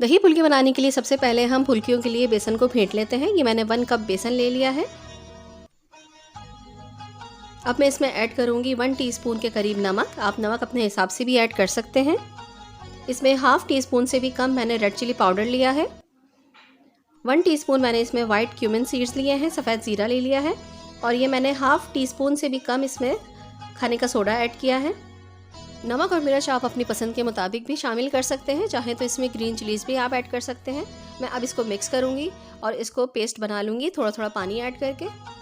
दही फुल्की बनाने के लिए सबसे पहले हम फुल्कियों के लिए बेसन को फेंट लेते हैं। ये मैंने 1 कप बेसन ले लिया है। अब मैं इसमें ऐड करूँगी 1 टीस्पून के करीब नमक। आप नमक अपने हिसाब से भी ऐड कर सकते हैं। इसमें हाफ टी स्पून से भी कम मैंने रेड चिली पाउडर लिया है। 1 टीस्पून मैंने इसमें वाइट क्यूमिन सीड्स लिए हैं, सफ़ेद ज़ीरा ले लिया है। और ये मैंने हाफ टी स्पून से भी कम इसमें खाने का सोडा ऐड किया है। नमक और मिर्च आप अपनी पसंद के मुताबिक भी शामिल कर सकते हैं, चाहे तो इसमें ग्रीन चिलीज़ भी आप ऐड कर सकते हैं। मैं अब इसको मिक्स करूँगी और इसको पेस्ट बना लूँगी थोड़ा थोड़ा पानी ऐड करके।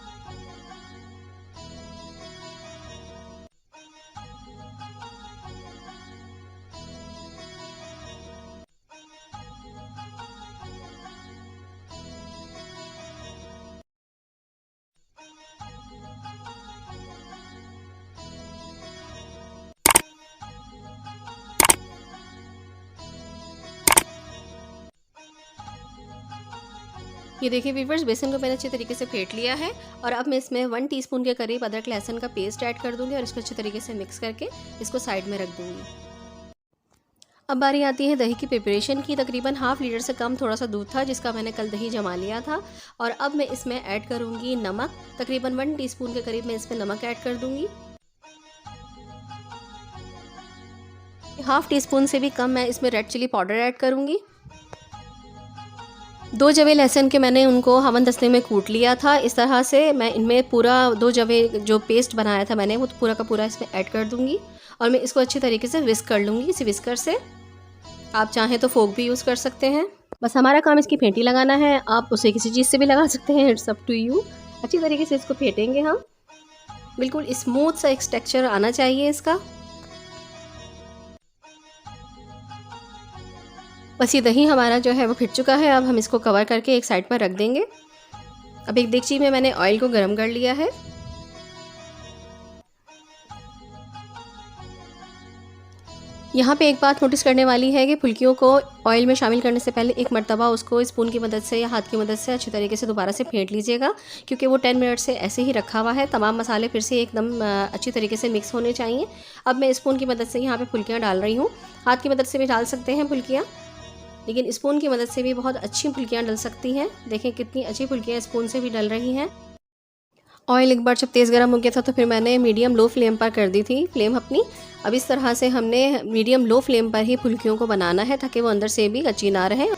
ये देखिए व्यूअर्स, बेसन को मैंने अच्छे तरीके से फेंट लिया है और अब मैं इसमें 1 टीस्पून के करीब अदरक लहसुन का पेस्ट ऐड कर दूंगी और इसको अच्छे तरीके से मिक्स करके इसको साइड में रख दूंगी। अब बारी आती है दही की प्रिपरेशन की। तकरीबन हाफ लीटर से कम थोड़ा सा दूध था जिसका मैंने कल दही जमा लिया था और अब मैं इसमें ऐड करूंगी नमक। तकरीबन 1 टीस्पून के करीब मैं इसमें नमक ऐड कर दूंगी। हाफ टी स्पून से भी कम मैं इसमें रेड चिली पाउडर ऐड करूंगी। 2 जवे लहसुन के मैंने उनको हवन दस्ते में कूट लिया था। इस तरह से मैं इनमें पूरा 2 जवे जो पेस्ट बनाया था मैंने वो पूरा का पूरा इसमें ऐड कर दूंगी और मैं इसको अच्छी तरीके से विस्क कर लूँगी इसी विस्कर से। आप चाहें तो फोक भी यूज़ कर सकते हैं। बस हमारा काम इसकी फेंटी लगाना है, आप उसे किसी चीज़ से भी लगा सकते हैं, इट्स अप टू यू। अच्छी तरीके से इसको फेंटेंगे हम, बिल्कुल स्मूथ सा एक टेक्सचर आना चाहिए इसका। बस ये दही हमारा जो है वो फिट चुका है। अब हम इसको कवर करके एक साइड पर रख देंगे। अब एक देगची में मैंने ऑयल को गर्म कर लिया है। यहाँ पे एक बात नोटिस करने वाली है कि फुल्कियों को ऑयल में शामिल करने से पहले एक मर्तबा उसको स्पून की मदद से या हाथ की मदद से अच्छी तरीके से दोबारा से फेंट लीजिएगा, क्योंकि वो 10 मिनट से ऐसे ही रखा हुआ है। तमाम मसाले फिर से एकदम अच्छी तरीके से मिक्स होने चाहिए। अब मैं स्पून की मदद से यहाँ पे फुल्कियाँ डाल रही हूँ। हाथ की मदद से भी डाल सकते हैं फुल्कियाँ, लेकिन स्पून की मदद से भी बहुत अच्छी फुल्कियाँ डल सकती हैं। देखें कितनी अच्छी फुल्कियाँ स्पून से भी डल रही हैं। ऑयल एक बार जब तेज़ गर्म हो गया था तो फिर मैंने मीडियम लो फ्लेम पर कर दी थी फ्लेम अपनी। अब इस तरह से हमने मीडियम लो फ्लेम पर ही फुल्कियों को बनाना है ताकि वो अंदर से भी कच्ची ना रहे।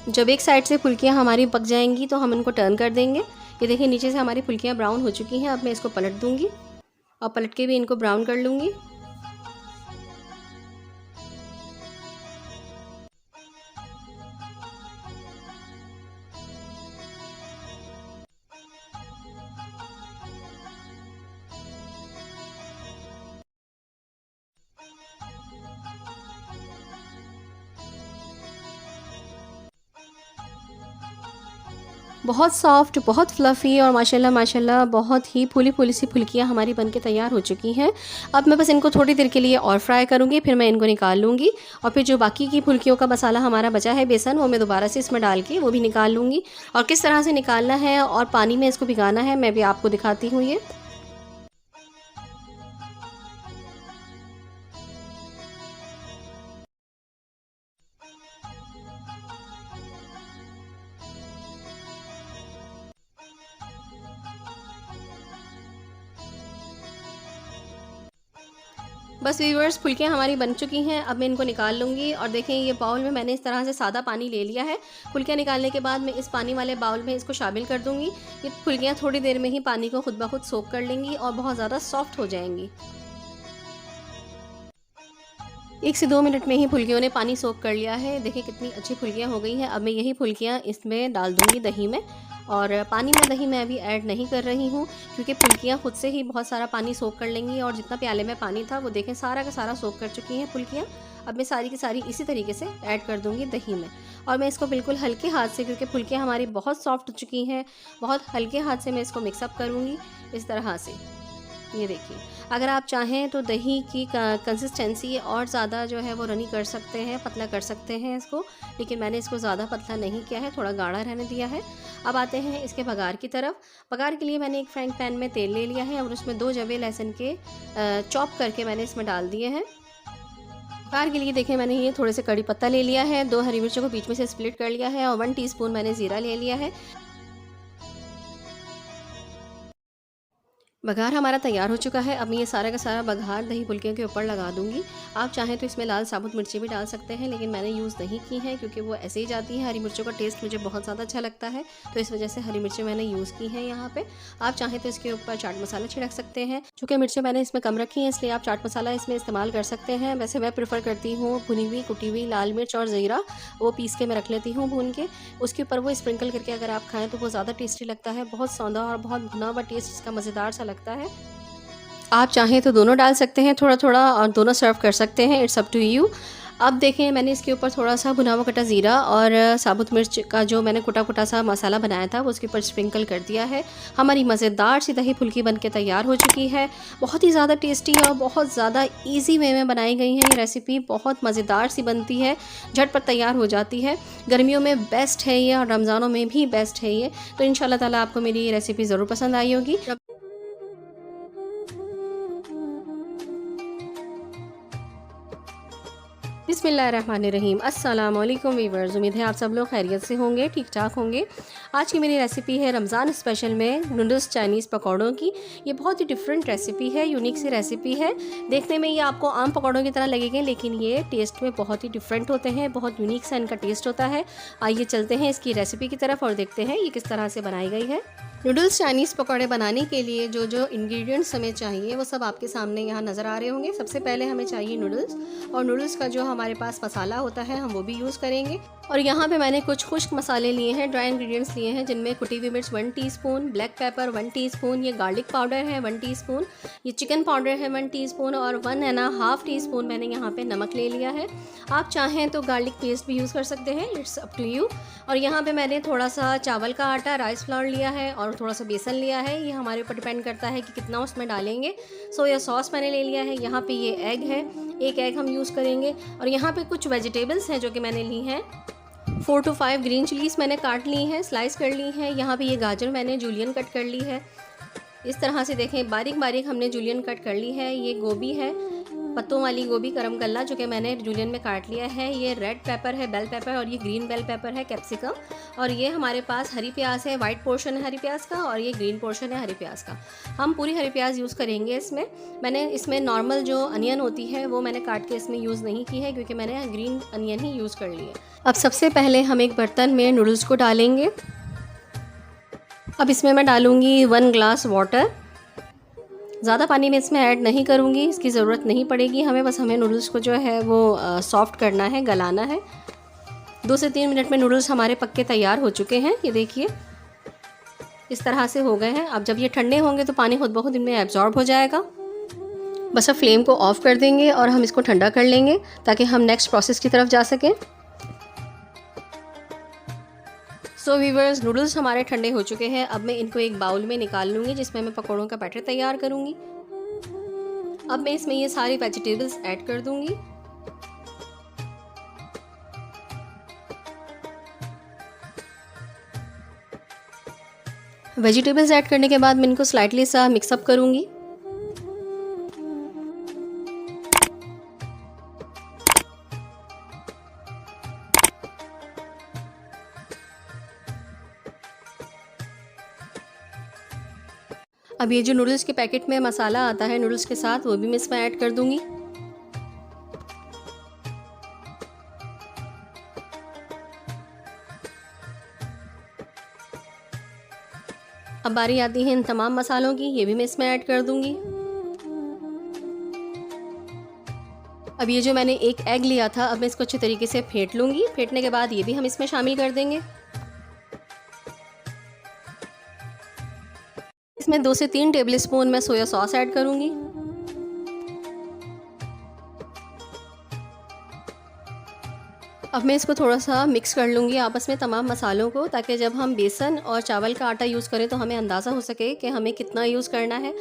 जब एक साइड से फुल्कियाँ हमारी पक जाएंगी तो हम इनको टर्न कर देंगे। ये देखिए नीचे से हमारी फुल्कियाँ ब्राउन हो चुकी हैं। अब मैं इसको पलट दूंगी और पलट के भी इनको ब्राउन कर लूँगी। बहुत सॉफ्ट, बहुत फ्लफ़ी और माशाल्लाह माशाल्लाह बहुत ही फूली फूली सी फुल्कियाँ हमारी बनके तैयार हो चुकी हैं। अब मैं बस इनको थोड़ी देर के लिए और फ्राई करूँगी, फिर मैं इनको निकाल लूँगी और फिर जो बाकी की फुल्कियों का मसाला हमारा बचा है बेसन, वो मैं दोबारा से इसमें डाल के वो भी निकाल लूँगी। और किस तरह से निकालना है और पानी में इसको भिगाना है मैं भी आपको दिखाती हूँ ये। बस व्यूअर्स, फुल्कियाँ हमारी बन चुकी हैं। अब मैं इनको निकाल लूँगी और देखें ये बाउल में मैंने इस तरह से सादा पानी ले लिया है। फुल्कियाँ निकालने के बाद मैं इस पानी वाले बाउल में इसको शामिल कर दूँगी। ये फुल्कियाँ थोड़ी देर में ही पानी को खुद ब खुद सोख कर लेंगी और बहुत ज़्यादा सॉफ्ट हो जाएंगी। 1 से 2 मिनट में ही फुल्कियों ने पानी सोख कर लिया है। देखिए कितनी अच्छी फुल्कियाँ हो गई हैं। अब मैं यही फुल्कियाँ इसमें डाल दूँगी दही में और पानी में दही मैं अभी ऐड नहीं कर रही हूँ, क्योंकि फुल्कियाँ खुद से ही बहुत सारा पानी सोख कर लेंगी और जितना प्याले में पानी था वो देखें सारा का सारा सोख कर चुकी हैं फुल्कियाँ। अब मैं सारी की सारी इसी तरीके से ऐड कर दूँगी दही में और मैं इसको बिल्कुल हल्के हाथ से, क्योंकि फुल्कियाँ हमारी बहुत सॉफ्ट हो चुकी हैं, बहुत हल्के हाथ से मैं इसको मिक्सअप करूँगी इस तरह से। ये देखिए, अगर आप चाहें तो दही की कंसिस्टेंसी और ज़्यादा जो है वो रनी कर सकते हैं, पतला कर सकते हैं इसको, लेकिन मैंने इसको ज़्यादा पतला नहीं किया है, थोड़ा गाढ़ा रहने दिया है। अब आते हैं इसके बघार की तरफ। बघार के लिए मैंने एक फ्राइंग पैन में तेल ले लिया है और उसमें 2 जवे लहसुन के चॉप करके मैंने इसमें डाल दिए हैं। बघार के लिए देखें मैंने ये थोड़े से कड़ी पत्ता ले लिया है, 2 हरी मिर्चों को बीच में से स्प्लिट कर लिया है और 1 टीस्पून मैंने ज़ीरा ले लिया है। बघार हमारा तैयार हो चुका है। अब मैं ये सारा का सारा बघार दही फुल्कियों के ऊपर लगा दूंगी। आप चाहें तो इसमें लाल साबुत मिर्ची भी डाल सकते हैं, लेकिन मैंने यूज़ नहीं की है क्योंकि वो ऐसे ही जाती है। हरी मिर्चों का टेस्ट मुझे बहुत ज़्यादा अच्छा लगता है, तो इस वजह से हरी मिर्ची मैंने यूज़ की है यहाँ पे। आप चाहें तो इसके ऊपर चाट मसाला छिड़क सकते हैं। चूँकि मिर्चें मैंने इसमें कम रखी हैं, इसलिए आप चाट मसाला इसमें इस्तेमाल कर सकते हैं। वैसे मैं प्रेफर करती हूँ भुनी हुई कुटी हुई लाल मिर्च और ज़ीरा, वो पीस के मैं रख लेती हूँ भून के। उसके ऊपर वो स्प्रिंकल करके अगर आप खाएँ तो वो ज़्यादा टेस्टी लगता है। बहुत सौंधा और बहुत भुना हुआ टेस्ट इसका मज़ेदार सा लगता है। आप चाहें तो दोनों डाल सकते हैं थोड़ा थोड़ा और दोनों सर्व कर सकते हैं, इट्स अप टू यू। अब देखें मैंने इसके ऊपर थोड़ा सा भुना हुआ कटा ज़ीरा और साबुत मिर्च का जो मैंने कुटा कुटा सा मसाला बनाया था वो उसके ऊपर स्प्रिंकल कर दिया है। हमारी मज़ेदार सी दही फुल्की बनके तैयार हो चुकी है। बहुत ही ज़्यादा टेस्टी और बहुत ज़्यादा ईजी वे में बनाई गई है ये रेसिपी। बहुत मज़ेदार सी बनती है, झटपट तैयार हो जाती है। गर्मियों में बेस्ट है ये और रमज़ानों में भी बेस्ट है ये। तो इंशाल्लाह ताला आपको मेरी ये रेसिपी ज़रूर पसंद आई होगी। बिस्मिल्लाहिर्रहमानिर्रहीम। अस्सलाम वालेकुम वीवर्स, उम्मीद है आप सब लोग खैरियत से होंगे, ठीक ठाक होंगे। आज की मेरी रेसिपी है रमज़ान स्पेशल में नूडल्स चाइनीज़ पकौड़ों की। ये बहुत ही डिफरेंट रेसिपी है, यूनिक सी रेसिपी है। देखने में ये आपको आम पकौड़ों की तरह लगेंगे, लेकिन ये टेस्ट में बहुत ही डिफरेंट होते हैं, बहुत यूनिक सा इनका टेस्ट होता है। आइए चलते हैं इसकी रेसिपी की तरफ और देखते हैं ये किस तरह से बनाई गई है। नूडल्स चाइनीज़ पकौड़े बनाने के लिए जो जो इंग्रेडिएंट्स हमें चाहिए वो सब आपके सामने यहाँ नज़र आ रहे होंगे। सबसे पहले हमें चाहिए नूडल्स, और नूडल्स का जो हमारे पास मसाला होता है हम वो भी यूज़ करेंगे। और यहाँ पे मैंने कुछ खुश्क मसाले लिए हैं, ड्राई इंग्रेडिएंट्स लिए हैं, जिनमें कुटी हुई मिर्च 1 टीस्पून, ब्लैक पेपर 1 टीस्पून, ये गार्लिक पाउडर है 1 टीस्पून, ये चिकन पाउडर है 1 टीस्पून और 1.5 टीस्पून मैंने यहाँ पे नमक ले लिया है। आप चाहें तो गार्लिक पेस्ट भी यूज़ कर सकते हैं, इट्स अप टू यू। और यहाँ पे मैंने थोड़ा सा चावल का आटा, राइस फ्लावर लिया है और थोड़ा सा बेसन लिया है। ये हमारे ऊपर डिपेंड करता है कि कितना उसमें डालेंगे। सोया सॉस मैंने ले लिया है। यहाँ पे ये एग है, 1 एग हम यूज़ करेंगे। और यहाँ पे कुछ वेजिटेबल्स हैं जो कि मैंने ली हैं। 4 to 5 ग्रीन चिलीज़ मैंने काट ली हैं, स्लाइस कर ली हैं। यहाँ पे ये गाजर मैंने जूलियन कट कर ली है। इस तरह से देखें बारीक बारीक हमने जूलियन कट कर ली है। ये गोभी है, पत्तों वाली गोभी करम कल्ला, जो कि मैंने जूलियन में काट लिया है। ये रेड पेपर है, बेल पेपर, और ये ग्रीन बेल पेपर है, कैप्सिकम। और ये हमारे पास हरी प्याज है, वाइट पोर्शन है हरी प्याज का और ये ग्रीन पोर्शन है हरी प्याज का। हम पूरी हरी प्याज यूज़ करेंगे इसमें। मैंने इसमें नॉर्मल जो अनियन होती है वो मैंने काट के इसमें यूज़ नहीं की है, क्योंकि मैंने ग्रीन अनियन ही यूज़ कर ली है। अब सबसे पहले हम एक बर्तन में नूडल्स को डालेंगे। अब इसमें मैं डालूँगी 1 ग्लास वाटर। ज़्यादा पानी में इसमें ऐड नहीं करूँगी, इसकी ज़रूरत नहीं पड़ेगी हमें। बस हमें नूडल्स को जो है वो सॉफ्ट करना है, गलाना है। 2 से 3 मिनट में नूडल्स हमारे पक्के तैयार हो चुके हैं। ये देखिए इस तरह से हो गए हैं। अब जब ये ठंडे होंगे तो पानी खुद ब खुद इनमें एब्जॉर्ब हो जाएगा। बस अब फ्लेम को ऑफ़ कर देंगे और हम इसको ठंडा कर लेंगे ताकि हम नेक्स्ट प्रोसेस की तरफ जा सकें। सो वीवर्स, नूडल्स हमारे ठंडे हो चुके हैं। अब मैं इनको एक बाउल में निकाल लूँगी जिसमें मैं पकौड़ों का बैटर तैयार करूँगी। अब मैं इसमें ये सारी वेजिटेबल्स ऐड कर दूँगी। वेजिटेबल्स ऐड करने के बाद मैं इनको स्लाइटली सा मिक्सअप करूँगी। अब ये जो नूडल्स के पैकेट में मसाला आता है नूडल्स के साथ, वो भी मैं इसमें ऐड कर दूंगी। अब बारी आती है इन तमाम मसालों की, ये भी मैं इसमें ऐड कर दूंगी। अब ये जो मैंने एक एग लिया था, अब मैं इसको अच्छे तरीके से फेंट लूँगी। फेंटने के बाद ये भी हम इसमें शामिल कर देंगे। इसमें 2 से 3 टेबल स्पून मैं सोया सॉस ऐड करूँगी। अब मैं इसको थोड़ा सा मिक्स कर लूँगी आपस में तमाम मसालों को, ताकि जब हम बेसन और चावल का आटा यूज़ करें तो हमें अंदाज़ा हो सके कि हमें कितना यूज़ करना है।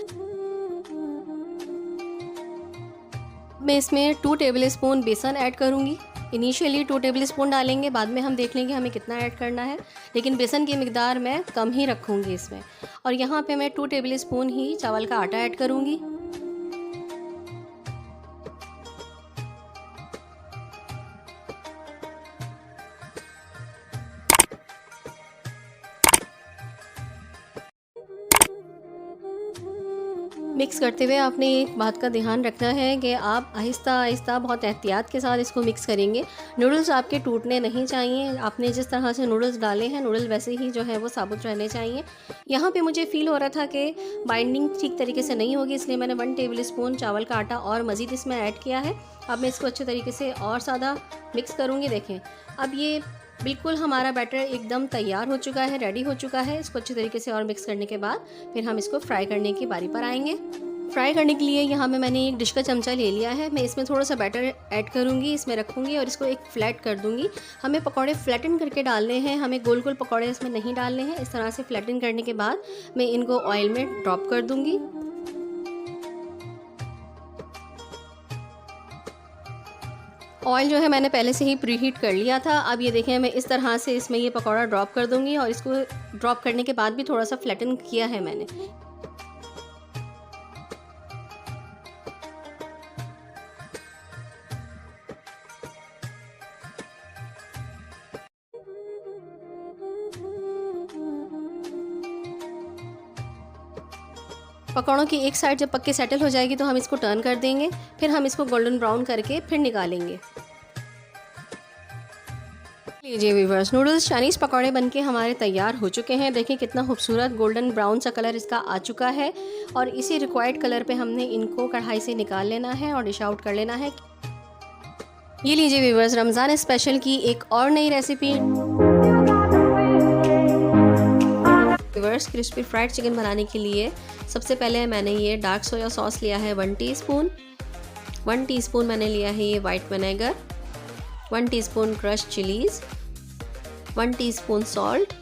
मैं इसमें 2 टेबल स्पून बेसन ऐड करूँगी। इनिशियली 2 टेबल स्पून डालेंगे, बाद में हम देख लेंगे हमें कितना ऐड करना है, लेकिन बेसन की मिकदार मैं कम ही रखूँगी इसमें। और यहाँ पे मैं 2 टेबल स्पून ही चावल का आटा ऐड करूँगी। मिक्स करते हुए आपने एक बात का ध्यान रखना है कि आप आहिस्ता आहिस्ता बहुत एहतियात के साथ इसको मिक्स करेंगे। नूडल्स आपके टूटने नहीं चाहिए। आपने जिस तरह से नूडल्स डाले हैं, नूडल वैसे ही जो है वो साबुत रहने चाहिए। यहाँ पे मुझे फ़ील हो रहा था कि बाइंडिंग ठीक तरीके से नहीं होगी, इसलिए मैंने 1 टेबल स्पून चावल का आटा और मज़ीद इसमें ऐड किया है। अब मैं इसको अच्छे तरीके से और ज़्यादा मिक्स करूँगी। देखें, अब ये बिल्कुल हमारा बैटर एकदम तैयार हो चुका है, रेडी हो चुका है। इसको अच्छे तरीके से और मिक्स करने के बाद फिर हम इसको फ्राई करने की बारी पर आएंगे। फ्राई करने के लिए यहाँ पे मैंने एक डिश का चमचा ले लिया है। मैं इसमें थोड़ा सा बैटर ऐड करूँगी, इसमें रखूँगी और इसको एक फ्लैट कर दूँगी। हमें पकौड़े फ्लैटन करके डालने हैं, हमें गोल गोल पकौड़े इसमें नहीं डालने हैं। इस तरह से फ्लैटन करने के बाद मैं इनको ऑयल में ड्रॉप कर दूँगी। ऑयल जो है मैंने पहले से ही प्रीहीट कर लिया था। अब ये देखें, मैं इस तरह से इसमें ये पकौड़ा ड्रॉप कर दूँगी और इसको ड्रॉप करने के बाद भी थोड़ा सा फ्लैटन किया है मैंने। पकौड़ों की एक साइड जब पक्के सेटल हो जाएगी तो हम इसको टर्न कर देंगे, फिर हम इसको गोल्डन ब्राउन करके फिर निकालेंगे। लीजिए व्यूअर्स, नूडल्स चाइनीज़ पकौड़े बनके हमारे तैयार हो चुके हैं। देखिए कितना खूबसूरत गोल्डन ब्राउन सा कलर इसका आ चुका है और इसी रिक्वायर्ड कलर पे हमने इनको कढ़ाई से निकाल लेना है और डिश आउट कर लेना है। ये लीजिए व्यूअर्स, रमज़ान स्पेशल की एक और नई recipe. Viewers, crispy fried chicken बनाने के लिए सबसे पहले मैंने ये डार्क सोया सॉस लिया है 1 टीस्पून। 1 टीस्पून मैंने लिया है ये white vinegar, 1 teaspoon crush chillies, 1 teaspoon salt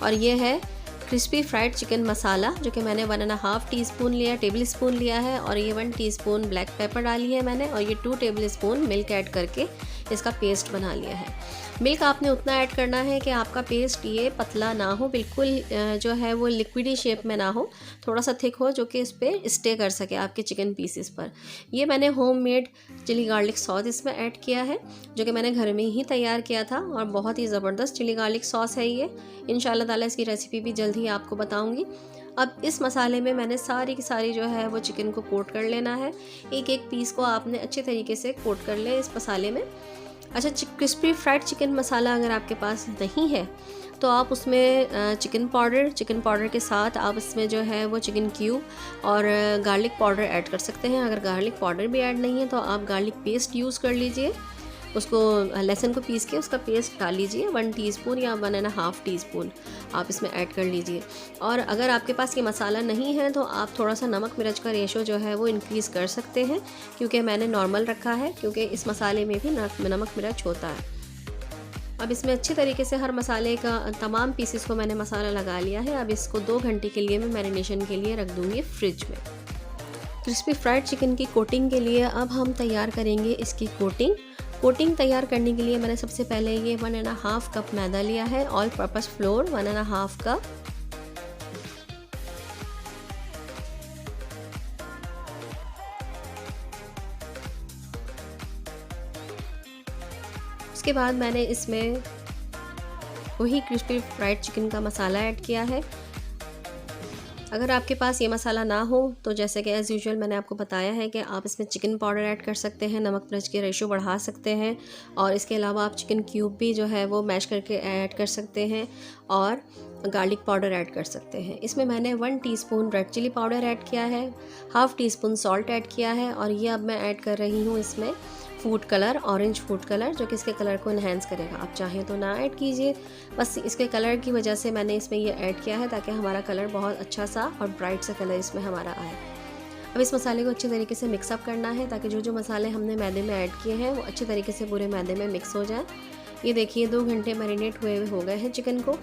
और ये है क्रिस्पी फ्राइड चिकन मसाला जो कि मैंने 1.5 टीस्पून लिया, टेबल स्पून लिया है। और ये 1 टीस्पून ब्लैक पेपर डाली है मैंने और ये 2 टेबल स्पून मिल्क ऐड करके इसका पेस्ट बना लिया है। मिल्क आपने उतना ऐड करना है कि आपका पेस्ट ये पतला ना हो, बिल्कुल जो है वो लिक्विडी शेप में ना हो, थोड़ा सा थिक हो जो कि इस पर स्टे कर सके आपके चिकन पीसेस पर। ये मैंने होममेड चिली गार्लिक सॉस इसमें ऐड किया है जो कि मैंने घर में ही तैयार किया था और बहुत ही ज़बरदस्त चिली गार्लिक सॉस है ये। इंशाल्लाह ताला इसकी रेसिपी भी जल्द ही आपको बताऊँगी। अब इस मसाले में मैंने सारी की सारी जो है वो चिकन को कोट कर लेना है। एक एक पीस को आपने अच्छे तरीके से कोट कर ले इस मसाले में। अच्छा, क्रिस्पी फ्राइड चिकन मसाला अगर आपके पास नहीं है तो आप उसमें चिकन पाउडर के साथ आप इसमें जो है वो चिकन क्यूब और गार्लिक पाउडर ऐड कर सकते हैं। अगर गार्लिक पाउडर भी ऐड नहीं है तो आप गार्लिक पेस्ट यूज़ कर लीजिए, उसको लहसुन को पीस के उसका पेस्ट डाल लीजिए। 1 टीस्पून या 1.5 टीस्पून आप इसमें ऐड कर लीजिए। और अगर आपके पास ये मसाला नहीं है तो आप थोड़ा सा नमक मिर्च का रेशो जो है वो इंक्रीज़ कर सकते हैं, क्योंकि मैंने नॉर्मल रखा है क्योंकि इस मसाले में भी नमक मिर्च होता है। अब इसमें अच्छी तरीके से हर मसाले का तमाम पीसेस को मैंने मसाला लगा लिया है। अब इसको 2 घंटे के लिए मैं मैरिनेशन के लिए रख दूँगी फ्रिज में। क्रिस्पी फ्राइड चिकन की कोटिंग के लिए अब हम तैयार करेंगे इसकी कोटिंग तैयार करने के लिए मैंने सबसे पहले ये 1.5 कप मैदा लिया है, ऑल पर्पस फ्लोर 1.5 कप, उसके बाद मैंने इसमें वही क्रिस्पी फ्राइड चिकन का मसाला ऐड किया है। अगर आपके पास ये मसाला ना हो तो जैसे कि एज़ यूजुअल मैंने आपको बताया है कि आप इसमें चिकन पाउडर ऐड कर सकते हैं, नमक मिर्च के रेशो बढ़ा सकते हैं और इसके अलावा आप चिकन क्यूब भी जो है वो मैश करके ऐड कर सकते हैं और गार्लिक पाउडर ऐड कर सकते हैं। इसमें मैंने 1 teaspoon red chilli powder add किया है, 1/2 टीस्पून सॉल्ट ऐड किया है और ये अब मैं ऐड कर रही हूँ इसमें food colour, orange food colour, जो कि इसके कलर को इन्हेंस करेगा। आप चाहें तो ना ऐड कीजिए, बस इसके कलर की वजह से मैंने इसमें ये ऐड किया है ताकि हमारा कलर बहुत अच्छा सा और ब्राइट सा कलर इसमें हमारा आए। अब इस मसाले को अच्छे तरीके से मिक्सअप करना है ताकि जो जो मसाले हमने मैदे में ऐड किए हैं वो अच्छे तरीके से पूरे मैदे में मिक्स हो जाए। ये देखिए 2 घंटे मैरिनेट हुए हो गए हैं चिकन को।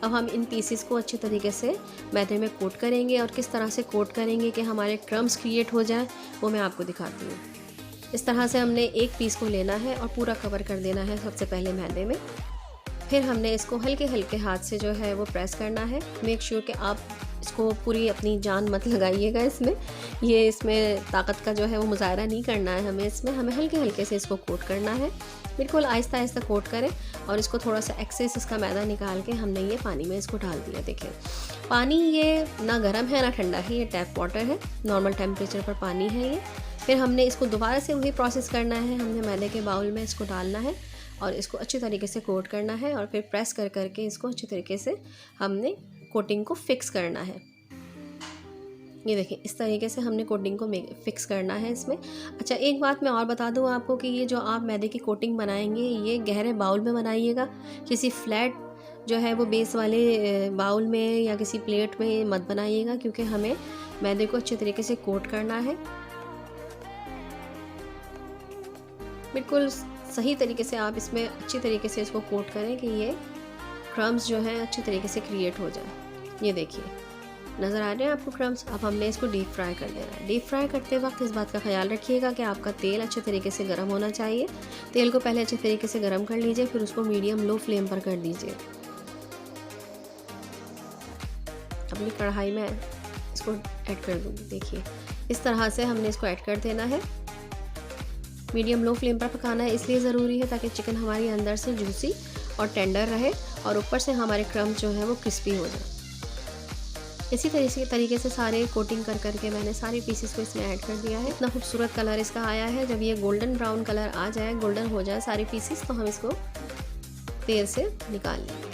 अब हम इन पीसेस को अच्छे तरीके से मैदे में कोट करेंगे और किस तरह से कोट करेंगे कि हमारे क्रम्स क्रिएट हो जाए वो मैं आपको दिखाती हूँ। इस तरह से हमने एक पीस को लेना है और पूरा कवर कर देना है सबसे पहले मैदे में। फिर हमने इसको हल्के हल्के हाथ से जो है वो प्रेस करना है। मेक श्योर कि आप इसको पूरी अपनी जान मत लगाइएगा इसमें, ये इसमें ताकत का जो है वो मुजाहरा नहीं करना है हमें। इसमें हमें हल्के हल्के से इसको कोट करना है, बिल्कुल आहिस्ता आहिस्ता कोट करें। और इसको थोड़ा सा एक्सेस इसका मैदा निकाल के हमने ये पानी में इसको डाल दिया। देखिए पानी ये ना गर्म है ना ठंडा है, ये टैप वाटर है, नॉर्मल टेम्परेचर पर पानी है ये। फिर हमने इसको दोबारा से वही प्रोसेस करना है, हमने मैदे के बाउल में इसको डालना है और इसको अच्छी तरीके से कोट करना है और फिर प्रेस कर करके इसको अच्छी तरीके से हमने कोटिंग को फिक्स करना है। ये देखिए इस तरीके से हमने कोटिंग को फिक्स करना है इसमें। अच्छा एक बात मैं और बता दूं आपको कि ये जो आप मैदे की कोटिंग बनाएंगे ये गहरे बाउल में बनाइएगा, किसी फ्लैट जो है वो बेस वाले बाउल में या किसी प्लेट में मत बनाइएगा, क्योंकि हमें मैदे को अच्छे तरीके से कोट करना है। बिल्कुल सही तरीके से आप इसमें अच्छी तरीके से इसको कोट करें कि ये क्रम्स जो है अच्छी तरीके से क्रिएट हो जाए। ये देखिए नज़र आ रहे हैं आपको क्रम्स। अब हमने इसको डीप फ्राई कर देना है। डीप फ्राई करते वक्त इस बात का ख्याल रखिएगा कि आपका तेल अच्छे तरीके से गर्म होना चाहिए। तेल को पहले अच्छे तरीके से गर्म कर लीजिए, फिर उसको मीडियम लो फ्लेम पर कर दीजिए। अपनी कढ़ाई में इसको ऐड कर दूँगी। देखिए इस तरह से हमने इसको ऐड कर देना है। मीडियम लो फ्लेम पर पकाना है, इसलिए ज़रूरी है ताकि चिकन हमारी अंदर से जूसी और टेंडर रहे और ऊपर से हमारे क्रम्स जो है वो क्रिस्पी हो जाए। इसी तरीके से सारे कोटिंग कर करके मैंने सारे पीसेस को इसमें ऐड कर दिया है। इतना खूबसूरत कलर इसका आया है। जब ये गोल्डन ब्राउन कलर आ जाए, गोल्डन हो जाए सारे पीसेस, तो हम इसको तेल से निकाल लेंगे।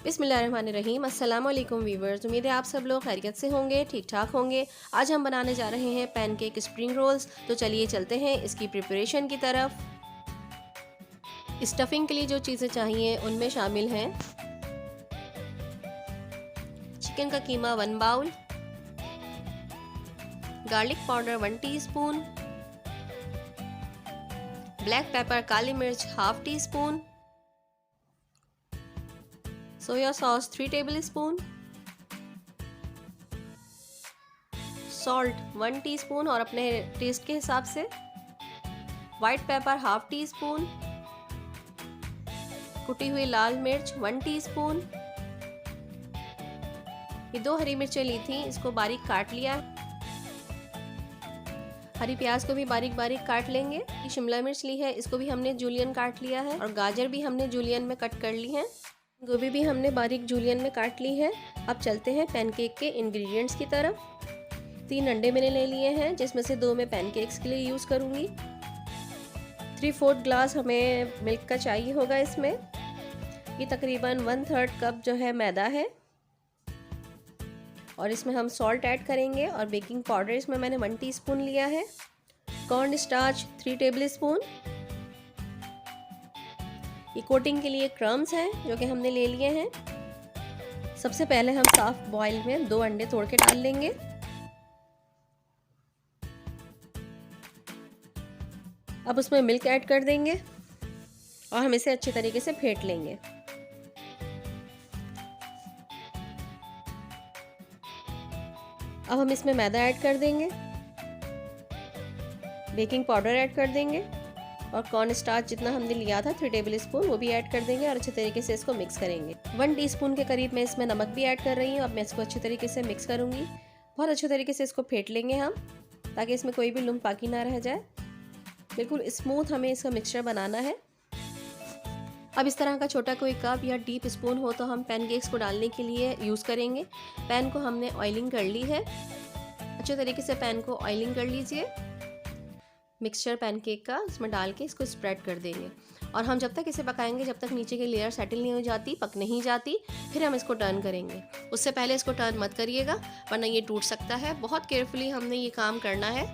बिस्मिल्लाहिर्रहमानिर्रहीम। अस्सलाम वालेकुम वीवर्स, उम्मीद है आप सब लोग खैरियत से होंगे, ठीक ठाक होंगे। आज हम बनाने जा रहे हैं पैनकेक स्प्रिंग रोल्स। तो चलिए चलते हैं इसकी प्रिपरेशन की तरफ। स्टफिंग के लिए जो चीज़ें चाहिए उनमें शामिल हैं चिकन का कीमा 1 bowl, garlic powder 1 teaspoon, black pepper काली मिर्च 1/2 teaspoon, soya sauce 3 tablespoon, salt 1 teaspoon और अपने टेस्ट के हिसाब से, वाइट पेपर 1/2 टीस्पून, कुटी हुई लाल मिर्च 1 टीस्पून। ये 2 हरी मिर्चें ली थी, इसको बारीक काट लिया। हरी प्याज को भी बारीक बारीक काट लेंगे। शिमला मिर्च ली है, इसको भी हमने जूलियन काट लिया है और गाजर भी हमने जूलियन में कट कर ली है। गोभी भी हमने बारीक जूलियन में काट ली है। अब चलते हैं पैनकेक के इंग्रेडिएंट्स की तरफ। 3 अंडे मैंने ले लिए हैं, जिसमें से 2 मैं पैनकेक्स के लिए यूज़ करूँगी। 3/4 ग्लास हमें मिल्क का चाहिए होगा इसमें। ये तकरीबन 1/3 कप जो है मैदा है और इसमें हम सॉल्ट ऐड करेंगे और बेकिंग पाउडर इसमें मैंने 1 टीस्पून लिया है। Corn starch 3 tablespoon. ये कोटिंग के लिए क्रम्स हैं जो कि हमने ले लिए हैं। सबसे पहले हम साफ बॉयल में 2 अंडे तोड़ के डाल लेंगे। अब उसमें मिल्क ऐड कर देंगे और हम इसे अच्छे तरीके से फेंट लेंगे। अब हम इसमें मैदा ऐड कर देंगे, बेकिंग पाउडर ऐड कर देंगे और कॉर्न स्टार्च जितना हमने लिया था 3 टेबलस्पून वो भी ऐड कर देंगे और अच्छे तरीके से इसको मिक्स करेंगे। 1 टीस्पून के करीब मैं इसमें नमक भी ऐड कर रही हूँ। अब मैं इसको अच्छे तरीके से मिक्स करूँगी। बहुत अच्छे तरीके से इसको फेंट लेंगे हम, ताकि इसमें कोई भी लुम्ब बाकी ना रह जाए। बिल्कुल स्मूथ हमें इसका मिक्सचर बनाना है। अब इस तरह का छोटा कोई कप या डीप स्पून हो तो हम पैनकेक्स को डालने के लिए यूज़ करेंगे। पैन को हमने ऑयलिंग कर ली है। अच्छे तरीके से पैन को ऑयलिंग कर लीजिए। मिक्सचर पैनकेक का इसमें डाल के इसको स्प्रेड कर देंगे और हम जब तक इसे पकाएंगे जब तक नीचे की लेयर सेटल नहीं हो जाती, पक नहीं जाती, फिर हम इसको टर्न करेंगे। उससे पहले इसको टर्न मत करिएगा वरना ये टूट सकता है। बहुत केयरफुली हमने ये काम करना है।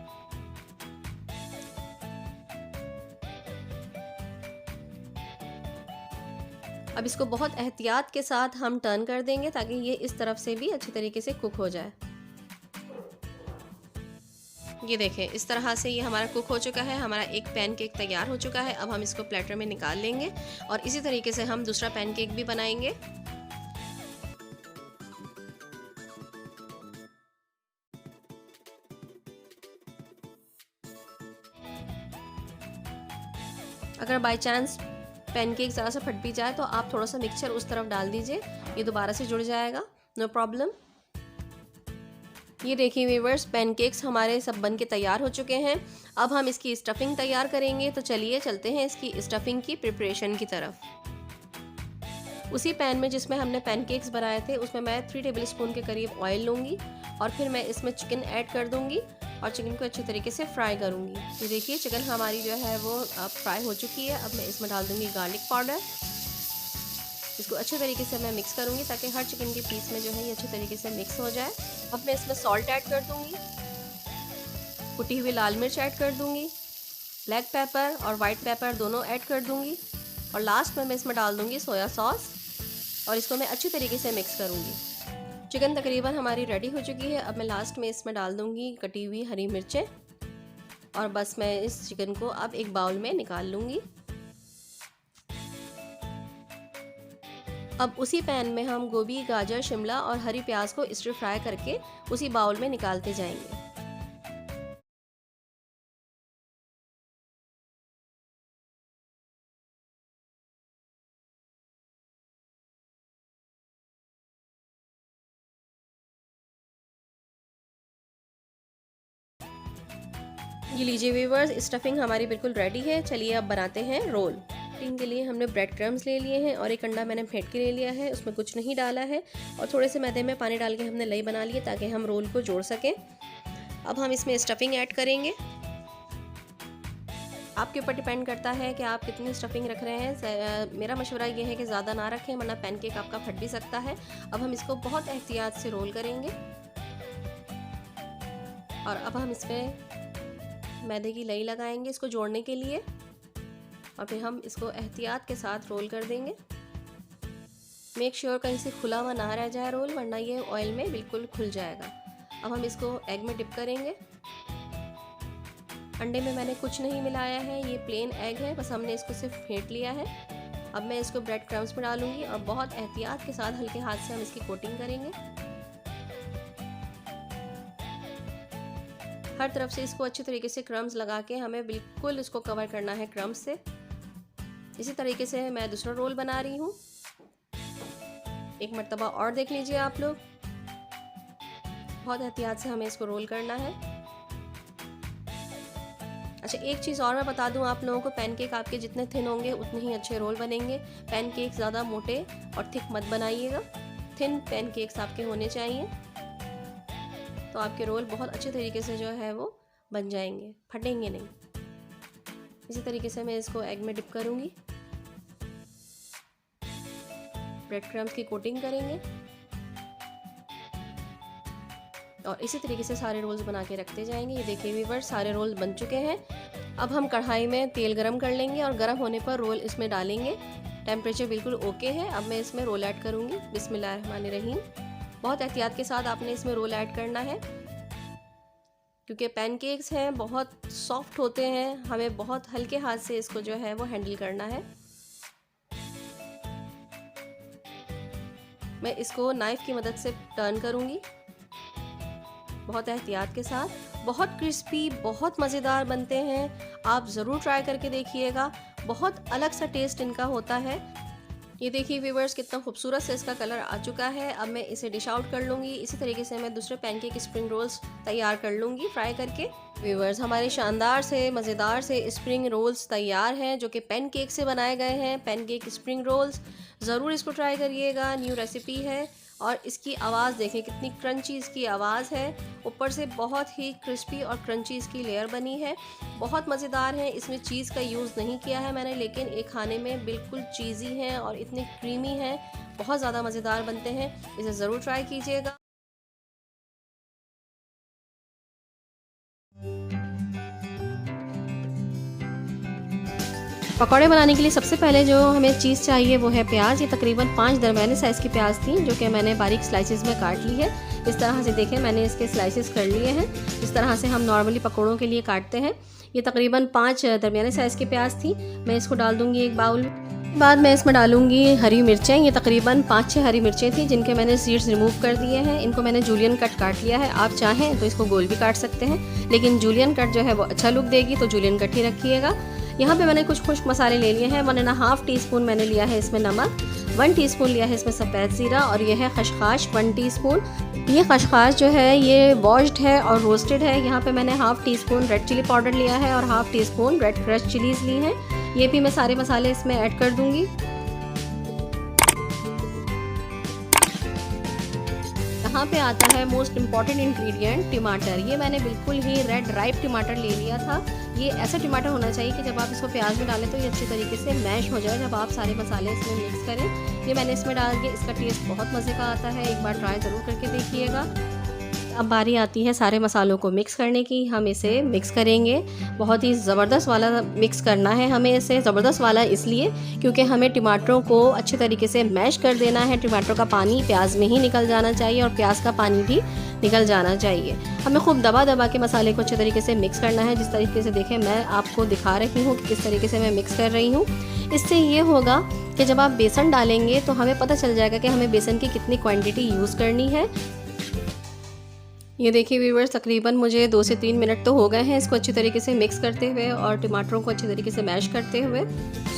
अब इसको बहुत एहतियात के साथ हम टर्न कर देंगे ताकि ये इस तरफ से भी अच्छी तरीके से कुक हो जाए। ये देखें, इस तरह से ये हमारा कुक हो चुका है। हमारा एक पैनकेक तैयार हो चुका है। अब हम इसको प्लेटर में निकाल लेंगे और इसी तरीके से हम दूसरा पैनकेक भी बनाएंगे। अगर बाय चांस पैनकेक ज़रा सा फट भी जाए तो आप थोड़ा सा मिक्सचर उस तरफ डाल दीजिए, ये दोबारा से जुड़ जाएगा, नो प्रॉब्लम। ये देखिए व्यूअर्स, पैनकेक्स हमारे सब बन के तैयार हो चुके हैं। अब हम इसकी स्टफिंग तैयार करेंगे, तो चलिए चलते हैं इसकी स्टफिंग की प्रिपरेशन की तरफ। उसी पैन में जिसमें हमने पैनकेक्स बनाए थे उसमें मैं 3 टेबलस्पून के करीब ऑयल लूँगी और फिर मैं इसमें चिकन ऐड कर दूँगी और चिकन को अच्छी तरीके से फ्राई करूँगी। ये देखिए चिकन हमारी जो है वो अब फ्राई हो चुकी है। अब मैं इसमें डाल दूँगी गार्लिक पाउडर। इसको अच्छे तरीके से मैं मिक्स करूँगी ताकि हर चिकन के पीस में जो है ये अच्छे तरीके से मिक्स हो जाए। अब मैं इसमें सॉल्ट ऐड कर दूँगी, कुटी हुई लाल मिर्च ऐड कर दूँगी, ब्लैक पेपर और वाइट पेपर दोनों ऐड कर दूँगी और लास्ट में मैं इसमें डाल दूँगी सोया सॉस और इसको मैं अच्छी तरीके से मिक्स करूँगी। चिकन तकरीबन हमारी रेडी हो चुकी है। अब मैं लास्ट में इसमें डाल दूँगी कटी हुई हरी मिर्चें और बस मैं इस चिकन को अब एक बाउल में निकाल लूँगी। अब उसी पैन में हम गोभी, गाजर, शिमला और हरी प्याज को स्टर फ्राई करके उसी बाउल में निकालते जाएंगे। ये लीजिए व्यूअर्स, स्टफिंग हमारी बिल्कुल रेडी है। चलिए अब बनाते हैं रोल। स्टफिंग के लिए हमने ब्रेड क्रम्स ले लिए हैं और एक अंडा मैंने फेंट के ले लिया है, उसमें कुछ नहीं डाला है और थोड़े से मैदे में पानी डाल के हमने लई बना ली ताकि हम रोल को जोड़ सकें। अब हम इसमें स्टफिंग ऐड करेंगे। आपके ऊपर डिपेंड करता है कि आप कितनी स्टफिंग रख रहे हैं। मेरा मशवरा ये है कि ज़्यादा ना रखें वरना पैनकेक आपका फट भी सकता है। अब हम इसको बहुत एहतियात से रोल करेंगे और अब हम इसमें मैदे की लई लगाएंगे इसको जोड़ने के लिए और फिर हम इसको एहतियात के साथ रोल कर देंगे। मेक श्योर कहीं से खुला हुआ ना रह जाए रोल, वरना ये ऑयल में बिल्कुल खुल जाएगा। अब हम इसको एग में डिप करेंगे। अंडे में मैंने कुछ नहीं मिलाया है, ये प्लेन एग है, बस हमने इसको सिर्फ फेंट लिया है। अब मैं इसको ब्रेड क्रम्स में डालूंगी और बहुत एहतियात के साथ हल्के हाथ से हम इसकी कोटिंग करेंगे। हर तरफ से इसको अच्छी तरीके से क्रम्स लगा के हमें बिल्कुल इसको कवर करना है क्रम्स से। इसी तरीके से मैं दूसरा रोल बना रही हूँ। एक मर्तबा और देख लीजिए आप लोग, बहुत एहतियात से हमें इसको रोल करना है। अच्छा, एक चीज़ और मैं बता दूं आप लोगों को, पैनकेक आपके जितने थिन होंगे उतने ही अच्छे रोल बनेंगे। पैनकेक ज़्यादा मोटे और थिक मत बनाइएगा, थिन पैनकेक्स आपके होने चाहिए, तो आपके रोल बहुत अच्छे तरीके से जो है वो बन जाएंगे, फटेंगे नहीं। इसी तरीके से मैं इसको एग में डिप करूँगी, ब्रेड क्रम्स की कोटिंग करेंगे और इसी तरीके से सारे रोल्स बना के रखते जाएंगे। ये देखिए व्यूअर्स, सारे रोल बन चुके हैं। अब हम कढ़ाई में तेल गरम कर लेंगे और गरम होने पर रोल इसमें डालेंगे। टेम्परेचर बिल्कुल ओके है। अब मैं इसमें रोल ऐड करूँगी। बिस्मिल्लाहिर्रहमानिर्रहीम। बहुत एहतियात के साथ आपने इसमें रोल ऐड करना है क्योंकि पैनकेक्स हैं, बहुत सॉफ्ट होते हैं, हमें बहुत हल्के हाथ से इसको जो है वो हैंडल करना है। मैं इसको नाइफ़ की मदद से टर्न करूँगी बहुत एहतियात के साथ। बहुत क्रिस्पी, बहुत मज़ेदार बनते हैं, आप ज़रूर ट्राई करके देखिएगा। बहुत अलग सा टेस्ट इनका होता है। ये देखिए व्यूअर्स, कितना खूबसूरत से इसका कलर आ चुका है। अब मैं इसे डिश आउट कर लूँगी। इसी तरीके से मैं दूसरे पैनकेक स्प्रिंग रोल्स तैयार कर लूँगी फ्राई करके। व्यूअर्स, हमारे शानदार से मज़ेदार से स्प्रिंग रोल्स तैयार हैं जो कि पैनकेक से बनाए गए हैं। पैनकेक स्प्रिंग रोल्स, ज़रूर इसको ट्राई करिएगा, न्यू रेसिपी है। और इसकी आवाज़ देखें, कितनी क्रंची इसकी आवाज़ है। ऊपर से बहुत ही क्रिस्पी और क्रंची इसकी लेयर बनी है। बहुत मज़ेदार है। इसमें चीज़ का यूज़ नहीं किया है मैंने, लेकिन ये खाने में बिल्कुल चीज़ी हैं और इतने क्रीमी हैं, बहुत ज़्यादा मज़ेदार बनते हैं। इसे ज़रूर ट्राई कीजिएगा। पकौड़े बनाने के लिए सबसे पहले जो हमें चीज़ चाहिए वो है प्याज। ये तकरीबन 5 दरमियाने साइज़ की प्याज थी जो कि मैंने बारीक स्लाइसिस में काट ली है। इस तरह से देखें मैंने इसके स्लाइसिस कर लिए हैं, इस तरह से हम नॉर्मली पकौड़ों के लिए काटते हैं। ये तकरीबन 5 दरमियाने साइज़ की प्याज थी। मैं इसको डाल दूँगी एक बाउल में। बाद मैं इसमें डालूंगी हरी मिर्चें। ये तकरीबन 5-6 हरी मिर्चें थी जिनके मैंने सीड्स रिमूव कर दिए हैं। इनको मैंने जूलियन कट काट लिया है। आप चाहें तो इसको गोल भी काट सकते हैं, लेकिन जूलियन कट जो है वो अच्छा लुक देगी, तो जूलियन कट ही रखिएगा। यहाँ पे मैंने कुछ खुश्क मसाले ले लिए हैं। 1.5 टीस्पून मैंने लिया है इसमें नमक, 1 टीस्पून लिया है इसमें सफ़ेद ज़ीरा, और ये है खशखाश 1 टीस्पून। ये खशखाश जो है ये वॉश्ड है और रोस्टेड है। यहाँ पे मैंने 1/2 टीस्पून रेड चिली पाउडर लिया है और 1/2 टीस्पून रेड क्रश चिलीज़ ली हैं। ये भी मैं सारे मसाले इसमें ऐड कर दूँगी। यहाँ पे आता है मोस्ट इम्पॉर्टेंट इंग्रेडिएंट टमाटर। ये मैंने बिल्कुल ही रेड राइप टमाटर ले लिया था। ये ऐसा टमाटर होना चाहिए कि जब आप इसको प्याज में डालें तो ये अच्छी तरीके से मैश हो जाए जब आप सारे मसाले इसमें मिक्स करें। ये मैंने इसमें डाल के, इसका टेस्ट बहुत मज़े का आता है, एक बार ट्राई ज़रूर करके देखिएगा। अब बारी आती है सारे मसालों को मिक्स करने की। हम इसे मिक्स करेंगे, बहुत ही ज़बरदस्त वाला मिक्स करना है हमें इसे। ज़बरदस्त वाला इसलिए क्योंकि हमें टमाटरों को अच्छे तरीके से मैश कर देना है। टमाटरों का पानी प्याज में ही निकल जाना चाहिए और प्याज का पानी भी निकल जाना चाहिए। हमें खूब दबा दबा के मसाले को अच्छे तरीके से मिक्स करना है। जिस तरीके से देखें मैं आपको दिखा रही हूँ कि किस तरीके से मैं मिक्स कर रही हूँ। इससे ये होगा कि जब आप बेसन डालेंगे तो हमें पता चल जाएगा कि हमें बेसन की कितनी क्वांटिटी यूज़ करनी है। ये देखिए व्यूअर्स, तकरीबन मुझे 2 से 3 मिनट तो हो गए हैं इसको अच्छी तरीके से मिक्स करते हुए और टमाटरों को अच्छे तरीके से मैश करते हुए।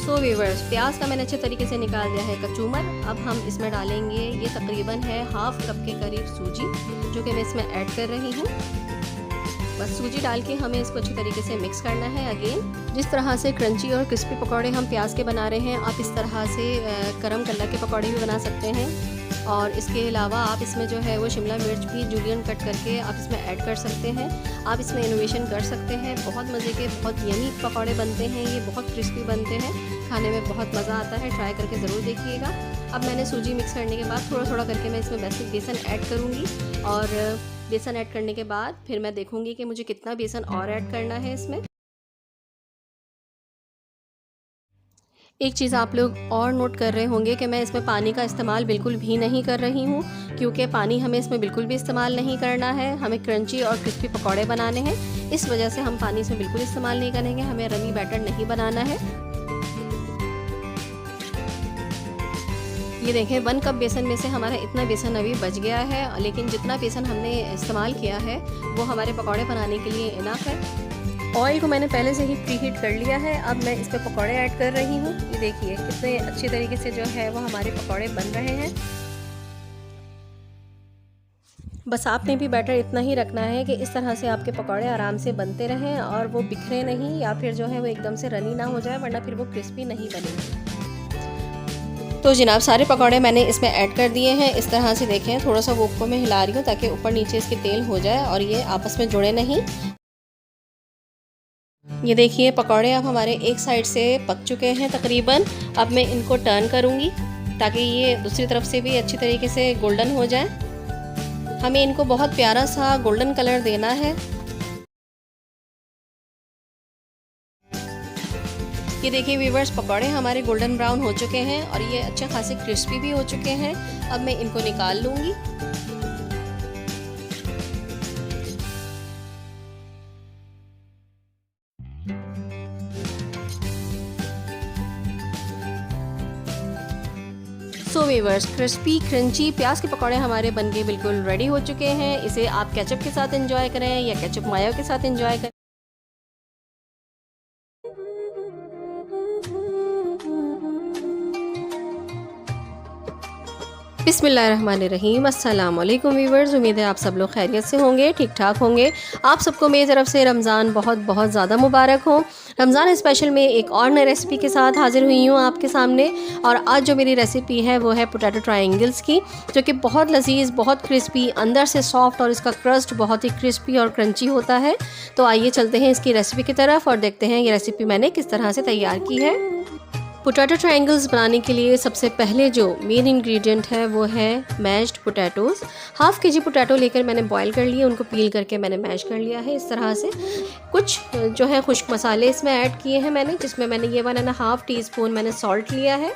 सो व्यूअर्स, प्याज का मैंने अच्छे तरीके से निकाल दिया है कचूमर। अब हम इसमें डालेंगे, ये तकरीबन है 1/2 कप के करीब सूजी जो कि मैं इसमें ऐड कर रही हूँ। बस सूजी डाल के हमें इसको अच्छी तरीके से मिक्स करना है। अगेन जिस तरह से क्रंची और क्रिस्पी पकौड़े हम प्याज के बना रहे हैं, आप इस तरह से गरम कल्ला के पकौड़े भी बना सकते हैं। और इसके अलावा आप इसमें जो है वो शिमला मिर्च भी जूलियन कट करके आप इसमें ऐड कर सकते हैं। आप इसमें इनोवेशन कर सकते हैं। बहुत मज़े के, बहुत यमी पकौड़े बनते हैं। ये बहुत क्रिस्पी बनते हैं, खाने में बहुत मज़ा आता है। ट्राई करके ज़रूर देखिएगा। अब मैंने सूजी मिक्स करने के बाद थोड़ा थोड़ा करके मैं इसमें बेसन ऐड करूँगी, और बेसन ऐड करने के बाद फिर मैं देखूँगी कि मुझे कितना बेसन और ऐड करना है इसमें। एक चीज़ आप लोग और नोट कर रहे होंगे कि मैं इसमें पानी का इस्तेमाल बिल्कुल भी नहीं कर रही हूँ, क्योंकि पानी हमें इसमें बिल्कुल भी इस्तेमाल नहीं करना है। हमें क्रंची और क्रिस्पी पकौड़े बनाने हैं, इस वजह से हम पानी इसमें बिल्कुल इस्तेमाल नहीं करेंगे। हमें रनी बैटर नहीं बनाना है। ये देखें 1 कप बेसन में से हमारा इतना बेसन अभी बच गया है, लेकिन जितना बेसन हमने इस्तेमाल किया है वो हमारे पकौड़े बनाने के लिए इनफ है। ऑयल को मैंने पहले से ही प्री हीट कर लिया है। अब मैं इस पर पकौड़े ऐड कर रही हूँ। ये देखिए कितने अच्छे तरीके से जो है वो हमारे पकौड़े बन रहे हैं। बस आपने भी बैटर इतना ही रखना है कि इस तरह से आपके पकौड़े आराम से बनते रहें और वो बिखरे नहीं, या फिर जो है वो एकदम से रनी ना हो जाए, वरना फिर वो क्रिस्पी नहीं बनेंगे। तो जनाब सारे पकौड़े मैंने इसमें ऐड कर दिए हैं। इस तरह से देखें, थोड़ा सा वो ऊपर में हिला रही हूँ ताकि ऊपर नीचे इसके तेल हो जाए और ये आपस में जुड़े नहीं। ये देखिए पकौड़े अब हमारे एक साइड से पक चुके हैं तकरीबन। अब मैं इनको टर्न करूँगी ताकि ये दूसरी तरफ से भी अच्छी तरीके से गोल्डन हो जाए। हमें इनको बहुत प्यारा सा गोल्डन कलर देना है। ये देखिए व्यूअर्स, पकौड़े हमारे गोल्डन ब्राउन हो चुके हैं और ये अच्छे खासे क्रिस्पी भी हो चुके हैं। अब मैं इनको निकाल लूँगी। सो व्यूअर्स, क्रिस्पी क्रंची प्याज के पकौड़े हमारे बनके बिल्कुल रेडी हो चुके हैं। इसे आप केचप के साथ एंजॉय करें या केचप मायो के साथ एंजॉय करें। बिस्मिल्लाहिर्रहमानिर्रहीम। अस्सलाम वालेकुम व्यूअर्स, उम्मीद है आप सब लोग खैरियत से होंगे, ठीक ठाक होंगे। आप सबको मेरी तरफ से रमज़ान बहुत बहुत ज़्यादा मुबारक हो। रमज़ान स्पेशल में एक और नई रेसिपी के साथ हाज़िर हुई हूँ आपके सामने। और आज जो मेरी रेसिपी है वो है पोटैटो ट्रायंगल्स की, जो कि बहुत लजीज, बहुत क्रिस्पी, अंदर से सॉफ्ट और इसका क्रस्ट बहुत ही क्रिस्पी और क्रंची होता है। तो आइए चलते हैं इसकी रेसिपी की तरफ और देखते हैं ये रेसिपी मैंने किस तरह से तैयार की है। पोटैटो ट्रायंगल्स बनाने के लिए सबसे पहले जो मेन इंग्रेडिएंट है वो है मैश्ड पोटैटोज़। हाफ़ के जी पोटैटो लेकर मैंने बॉईल कर लिए, उनको पील करके मैंने मैश कर लिया है इस तरह से। कुछ जो है खुश्क मसाले इसमें ऐड किए हैं मैंने, जिसमें मैंने ये 1.5 टीस्पून मैंने सॉल्ट लिया है,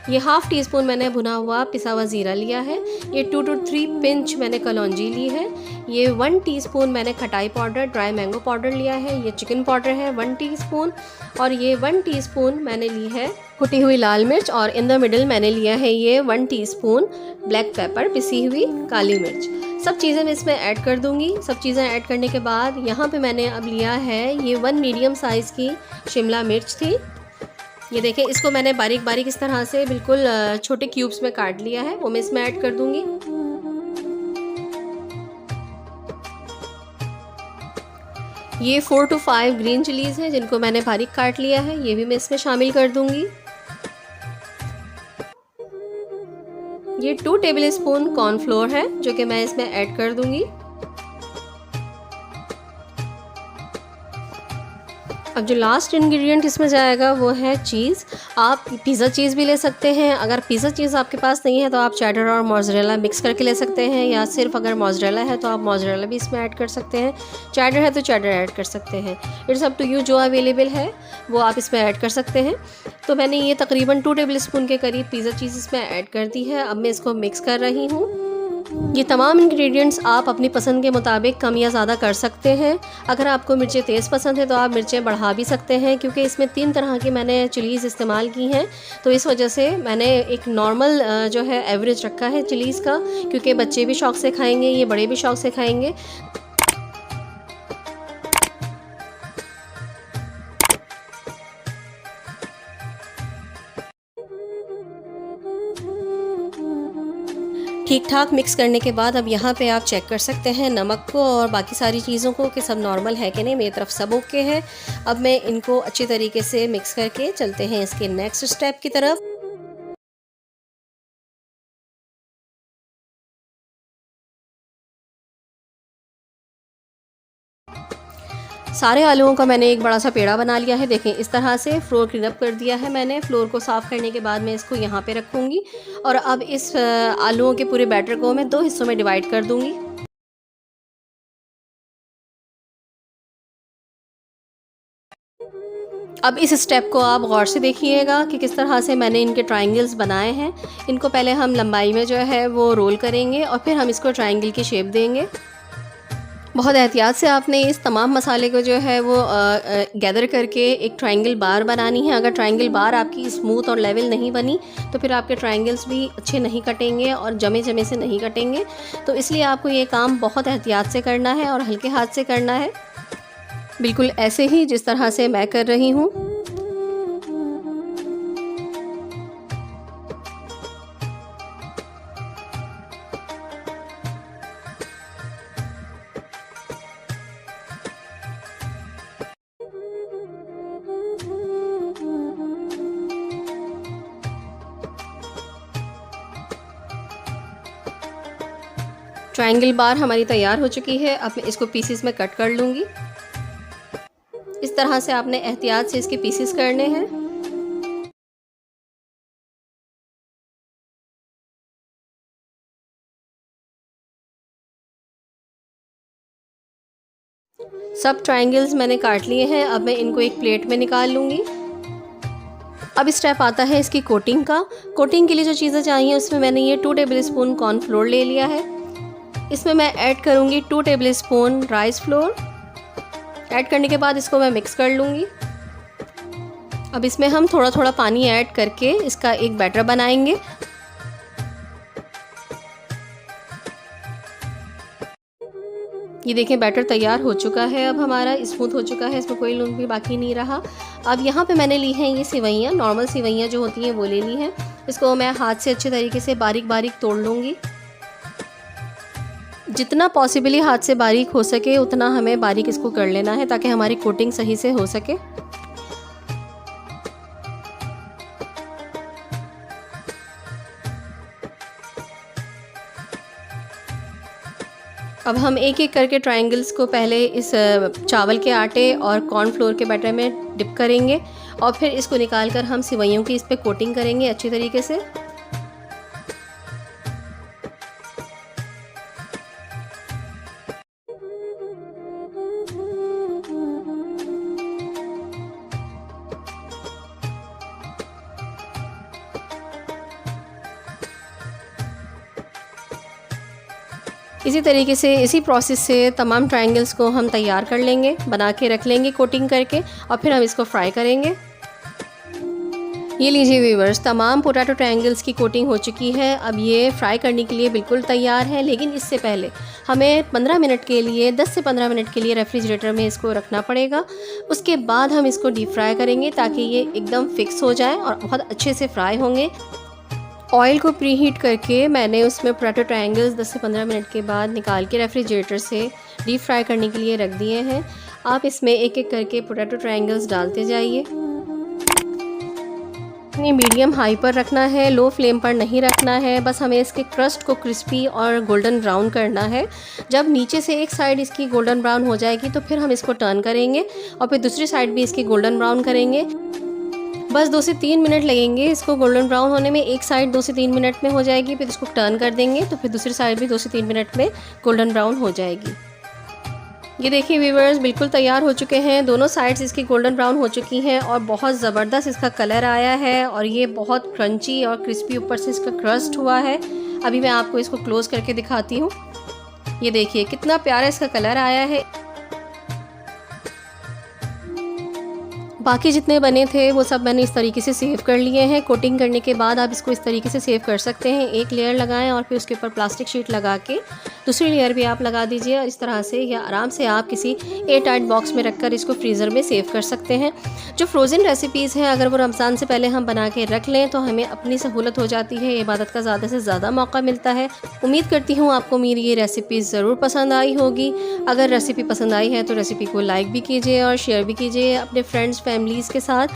ये 1/2 टीस्पून मैंने भुना हुआ पिसा हुआ ज़ीरा लिया है, ये 2 to 3 पिंच मैंने कलौंजी ली है, ये 1 टीस्पून मैंने खटाई पाउडर ड्राई मैंगो पाउडर लिया है, ये चिकन पाउडर है 1 टीस्पून, और ये 1 टीस्पून मैंने ली है कुटी हुई लाल मिर्च, और इन द मिडिल मैंने लिया है ये 1 टीस्पून ब्लैक पेपर पिसी हुई काली मिर्च। सब चीज़ें मैं इसमें ऐड कर दूंगी। सब चीज़ें ऐड करने के बाद यहाँ पे मैंने अब लिया है ये 1 मीडियम साइज़ की शिमला मिर्च थी। ये देखें, इसको मैंने बारीक बारीक इस तरह से बिल्कुल छोटे क्यूब्स में काट लिया है, वो मैं इसमें ऐड कर दूंगी। ये 4 to 5 ग्रीन चिलीज़ हैं जिनको मैंने बारीक काट लिया है, ये भी मैं इसमें शामिल कर दूंगी। ये 2 टेबल स्पून कॉर्नफ्लोर है जो कि मैं इसमें ऐड कर दूंगी। अब जो लास्ट इंग्रेडिएंट इसमें जाएगा वो है चीज़। आप पिज़्ज़ा चीज़ भी ले सकते हैं, अगर पिज़्ज़ा चीज़ आपके पास नहीं है तो आप चेडर और मोज़रेला मिक्स करके ले सकते हैं, या सिर्फ अगर मोज़रेला है तो आप मोज़रेला भी इसमें ऐड कर सकते हैं, चेडर है तो चेडर ऐड कर सकते हैं। इट्स अप टू यू, जो अवेलेबल है वो आप इसमें ऐड कर सकते हैं। तो मैंने ये तकरीबन 2 टेबल स्पून के करीब पिज़्ज़ा चीज़ इसमें ऐड कर दी है। अब मैं इसको मिक्स कर रही हूँ। ये तमाम इंग्रेडिएंट्स आप अपनी पसंद के मुताबिक कम या ज़्यादा कर सकते हैं। अगर आपको मिर्चें तेज़ पसंद है तो आप मिर्चें बढ़ा भी सकते हैं, क्योंकि इसमें 3 तरह की मैंने चिलीज़ इस्तेमाल की हैं, तो इस वजह से मैंने एक नॉर्मल जो है एवरेज रखा है चिलीज़ का, क्योंकि बच्चे भी शौक़ से खाएंगे, ये बड़े भी शौक़ से खाएंगे। ठीक ठाक मिक्स करने के बाद अब यहाँ पे आप चेक कर सकते हैं नमक को और बाकी सारी चीज़ों को कि सब नॉर्मल है कि नहीं। मेरी तरफ सब ओके है। अब मैं इनको अच्छी तरीके से मिक्स करके चलते हैं इसके नेक्स्ट स्टेप की तरफ। सारे आलूओं का मैंने एक बड़ा सा पेड़ा बना लिया है। देखें, इस तरह से फ्लोर क्लीन अप कर दिया है मैंने। फ्लोर को साफ़ करने के बाद मैं इसको यहाँ पे रखूँगी और अब इस आलूओं के पूरे बैटर को मैं 2 हिस्सों में डिवाइड कर दूँगी। अब इस स्टेप को आप गौर से देखिएगा कि किस तरह से मैंने इनके ट्रायंगल्स बनाए हैं। इनको पहले हम लंबाई में जो है वो रोल करेंगे और फिर हम इसको ट्रायंगल की शेप देंगे। बहुत एहतियात से आपने इस तमाम मसाले को जो है वो गैदर करके एक ट्रायंगल बार बनानी है। अगर ट्रायंगल बार आपकी स्मूथ और लेवल नहीं बनी तो फिर आपके ट्रायंगल्स भी अच्छे नहीं कटेंगे और जमे जमे से नहीं कटेंगे। तो इसलिए आपको ये काम बहुत एहतियात से करना है और हल्के हाथ से करना है, बिल्कुल ऐसे ही जिस तरह से मैं कर रही हूँ। ट्रायंगल बार हमारी तैयार हो चुकी है। अब मैं इसको पीसेस में कट कर लूँगी। इस तरह से आपने एहतियात से इसके पीसेस करने हैं। सब ट्रायंगल्स मैंने काट लिए हैं। अब मैं इनको एक प्लेट में निकाल लूँगी। अब स्टेप आता है इसकी कोटिंग का। कोटिंग के लिए जो चीज़ें चाहिए उसमें मैंने ये 2 टेबल स्पून कॉर्नफ्लोर ले लिया है। इसमें मैं ऐड करूँगी 2 table spoon rice flour. Add करने के बाद इसको मैं मिक्स कर लूँगी। अब इसमें हम थोड़ा थोड़ा पानी ऐड करके इसका एक बैटर बनाएंगे। ये देखें, बैटर तैयार हो चुका है। अब हमारा स्मूथ हो चुका है, इसमें कोई लून भी बाकी नहीं रहा। अब यहाँ पे मैंने ली हैं ये सेवइयाँ, नॉर्मल सेवइयाँ जो होती हैं वो ले ली हैं। इसको मैं हाथ से अच्छे तरीके से बारीक बारीक तोड़ लूँगी। जितना पॉसिबली हाथ से बारीक हो सके उतना हमें बारीक इसको कर लेना है ताकि हमारी कोटिंग सही से हो सके। अब हम एक एक करके ट्रायंगल्स को पहले इस चावल के आटे और कॉर्नफ्लोर के बैटर में डिप करेंगे और फिर इसको निकाल कर हम सिवैयों की इस पर कोटिंग करेंगे अच्छी तरीके से। इसी तरीके से इसी प्रोसेस से तमाम ट्रायंगल्स को हम तैयार कर लेंगे, बना के रख लेंगे कोटिंग करके, और फिर हम इसको फ्राई करेंगे। ये लीजिए व्यूअर्स, तमाम पोटैटो ट्रायंगल्स की कोटिंग हो चुकी है। अब ये फ्राई करने के लिए बिल्कुल तैयार है, लेकिन इससे पहले हमें 15 मिनट के लिए 10 से 15 मिनट के लिए रेफ्रिजरेटर में इसको रखना पड़ेगा। उसके बाद हम इसको डीप फ्राई करेंगे ताकि ये एकदम फिक्स हो जाए और बहुत अच्छे से फ्राई होंगे। ऑयल को प्री हीट करके मैंने उसमें पोटैटो ट्रायंगल्स 10 से 15 मिनट के बाद निकाल के रेफ्रिजरेटर से डीप फ्राई करने के लिए रख दिए हैं। आप इसमें एक एक करके पोटैटो ट्रायंगल्स डालते जाइए। अपनी मीडियम हाई पर रखना है, लो फ्लेम पर नहीं रखना है। बस हमें इसके क्रस्ट को क्रिस्पी और गोल्डन ब्राउन करना है। जब नीचे से एक साइड इसकी गोल्डन ब्राउन हो जाएगी तो फिर हम इसको टर्न करेंगे और फिर दूसरी साइड भी इसकी गोल्डन ब्राउन करेंगे। बस 2 से 3 मिनट लगेंगे इसको गोल्डन ब्राउन होने में। एक साइड 2 से 3 मिनट में हो जाएगी, फिर इसको टर्न कर देंगे तो फिर दूसरी साइड भी 2 से 3 मिनट में गोल्डन ब्राउन हो जाएगी। ये देखिए व्यूअर्स, बिल्कुल तैयार हो चुके हैं। दोनों साइड्स इसकी गोल्डन ब्राउन हो चुकी हैं और बहुत ज़बरदस्त इसका कलर आया है और ये बहुत क्रंची और क्रिस्पी ऊपर से इसका क्रस्ट हुआ है। अभी मैं आपको इसको क्लोज़ करके दिखाती हूँ। ये देखिए कितना प्यारा इसका कलर आया है। बाकी जितने बने थे वो सब मैंने इस तरीके से सेव कर लिए हैं। कोटिंग करने के बाद आप इसको इस तरीके से सेव कर सकते हैं। एक लेयर लगाएं और फिर उसके ऊपर प्लास्टिक शीट लगा के दूसरी लेयर भी आप लगा दीजिए और इस तरह से या आराम से आप किसी एयर टाइट बॉक्स में रखकर इसको फ्रीज़र में सेव कर सकते हैं। जो फ्रोज़न रेसिपीज़ हैं अगर वो रमज़ान से पहले हम बना के रख लें तो हमें अपनी सहूलत हो जाती है, इबादत का ज़्यादा से ज़्यादा मौका मिलता है। उम्मीद करती हूँ आपको मेरी ये रेसिपीज़ ज़रूर पसंद आई होगी। अगर रेसिपी पसंद आई है तो रेसिपी को लाइक भी कीजिए और शेयर भी कीजिए अपने फ्रेंड्स फैमिलीज़ के साथ।